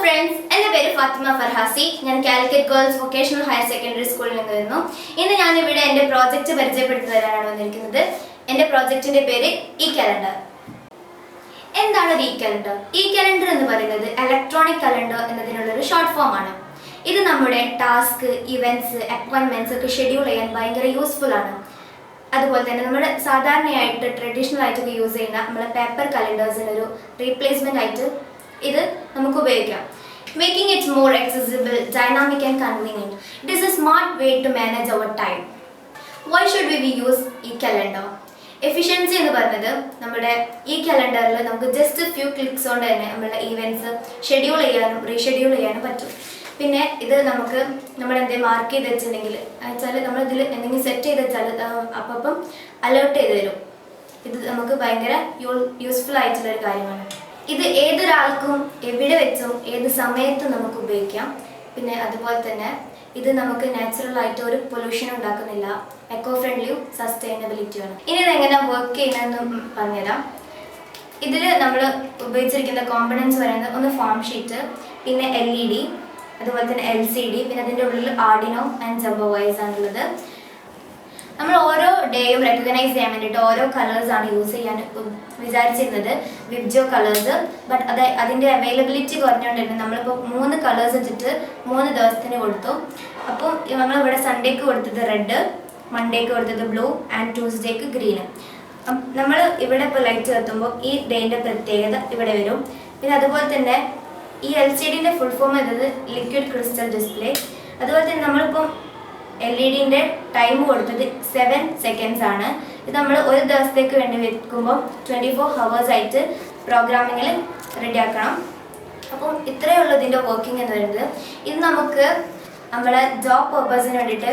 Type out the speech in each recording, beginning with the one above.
friends, എൻ്റെ പേര് ഫാത്തിമ ഫർഹാസി. ഞാൻ Calicut girls vocational higher secondary സ്കൂളിൽ നിന്ന് വരുന്നു. ഇന്ന് ഞാൻ ഇവിടെ എൻ്റെ പ്രോജക്റ്റ് പരിചയപ്പെടുത്തി തരാനാണ് വന്നിരിക്കുന്നത്. എൻ്റെ പ്രോജക്റ്റിന്റെ പേര് ഇ കലണ്ടർ. എന്താണ് ഇ കലണ്ടർ? ഇ കലണ്ടർ എന്ന് പറയുന്നത് ഇലക്ട്രോണിക് കലണ്ടർ എന്നതിനുള്ള ഒരു ഷോർട്ട് ഫോം ആണ്. ഇത് നമ്മുടെ ടാസ്ക്, ഇവന്റ്സ്, അപ്പോയിന്റ്മെന്റ്സ് ഒക്കെ ഷെഡ്യൂൾ ചെയ്യാൻ ഭയങ്കര യൂസ്ഫുൾ ആണ്. അതുപോലെ തന്നെ നമ്മുടെ സാധാരണയായിട്ട് ട്രഡീഷണൽ ആയിട്ടൊക്കെ യൂസ് ചെയ്യുന്ന നമ്മുടെ പേപ്പർ കലണ്ടേഴ്സിന് ഒരു റീപ്ലേസ്മെന്റ് ആയിട്ട് ഇത് നമുക്ക് ഉപയോഗിക്കാം. Making it more accessible, dynamic and convenient. It is a smart way to manage our time. Why should we use e-calendar? Efficiency എന്ന് പറയുന്നത് നമ്മുടെ ഈ കലണ്ടറിൽ നമുക്ക് ജസ്റ്റ് ഫ്യൂ ക്ലിക്സ് കൊണ്ട് തന്നെ നമ്മുടെ ഈവൻറ്റ്സ് ഷെഡ്യൂൾ ചെയ്യാനും റീഷെഡ്യൂൾ ചെയ്യാനും പറ്റും. പിന്നെ ഇത് നമുക്ക് നമ്മൾ എന്തെങ്കിലും മാർക്ക് ചെയ്ത് വെച്ചിട്ടുണ്ടെങ്കിൽ വെച്ചാൽ നമ്മൾ ഇതിൽ എന്തെങ്കിലും സെറ്റ് ചെയ്ത് വെച്ചാൽ അപ്പം അലേർട്ട് ചെയ്ത് തരും. ഇത് നമുക്ക് ഭയങ്കര യൂസ്ഫുൾ ആയിട്ടുള്ളൊരു കാര്യമാണ്. ഇത് ഏതൊരാൾക്കും എവിടെ വെച്ചും ഏത് സമയത്തും നമുക്ക് ഉപയോഗിക്കാം. പിന്നെ അതുപോലെ തന്നെ ഇത് നമുക്ക് നാച്ചുറൽ ആയിട്ട് ഒരു പൊല്യൂഷൻ ഉണ്ടാക്കുന്നില്ല, എക്കോ ഫ്രണ്ട്ലിയും സസ്റ്റൈനബിലിറ്റിയാണ്. ഇനി ഇതെങ്ങനെ വർക്ക് ചെയ്യുന്നതെന്ന് പറഞ്ഞുതരാം. ഇതിൽ നമ്മൾ ഉപയോഗിച്ചിരിക്കുന്ന കോമ്പണൻസ് പറയുന്നത് ഒന്ന് ഫോം ഷീറ്റ്, പിന്നെ LED, അതുപോലെ തന്നെ LCD, പിന്നെ അതിൻ്റെ ഉള്ളിൽ ആർഡിനോ ആൻഡ് ജംബോ വയർസ് ആണുള്ളത്. നമ്മൾ ഓരോ ഡേയും റെക്കഗ്നൈസ് ചെയ്യാൻ വേണ്ടിയിട്ട് ഓരോ കളേഴ്സാണ് യൂസ് ചെയ്യാൻ വിചാരിച്ചിരുന്നത്, വിബ്ജോ കളേഴ്സ്. ബട്ട് അതിൻ്റെ അവൈലബിലിറ്റി കുറഞ്ഞുകൊണ്ട് തന്നെ നമ്മളിപ്പോൾ 3 കളേഴ്സ് വെച്ചിട്ട് 3 ദിവസത്തിന് കൊടുത്തു. അപ്പോൾ നമ്മളിവിടെ സൺഡേക്ക് കൊടുത്തത് റെഡ്, മൺഡേക്ക് കൊടുത്തത് ബ്ലൂ ആൻഡ് ട്യൂസ്ഡേക്ക് ഗ്രീന്. നമ്മൾ ഇവിടെ ഇപ്പോൾ ലൈറ്റ് കത്തുമ്പോൾ ഈ ഡേൻ്റെ പ്രത്യേകത ഇവിടെ വരും. പിന്നെ അതുപോലെ തന്നെ ഈ LCDൻ്റെ ഫുൾ ഫോം എന്നത് ലിക്വിഡ് ക്രിസ്റ്റൽ ഡിസ്പ്ലേ. അതുപോലെ തന്നെ നമ്മളിപ്പം LED-ൻ്റെ ടൈം കൊടുത്തത് 7 seconds ആണ്. ഇത് നമ്മൾ ഒരു ദിവസത്തേക്ക് വേണ്ടി വെക്കുമ്പോൾ 24 hours ആയിട്ട് പ്രോഗ്രാമിങ്ങിൽ റെഡിയാക്കണം. അപ്പം ഇത്രയേ ഉള്ളൂ ഇതിൻ്റെ വർക്കിംഗ് എന്ന് പറയുന്നത്. ഇത് നമുക്ക് നമ്മളെ ജോബ് പർപ്പസിന് വേണ്ടിയിട്ട്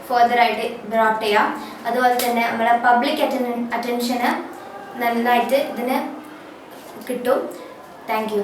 ഫർദറായിട്ട് ബ്രോട്ട് ചെയ്യാം. അതുപോലെ തന്നെ നമ്മളെ പബ്ലിക് അറ്റൻഷന് നന്നായിട്ട് ഇതിന് കിട്ടും. Thank you.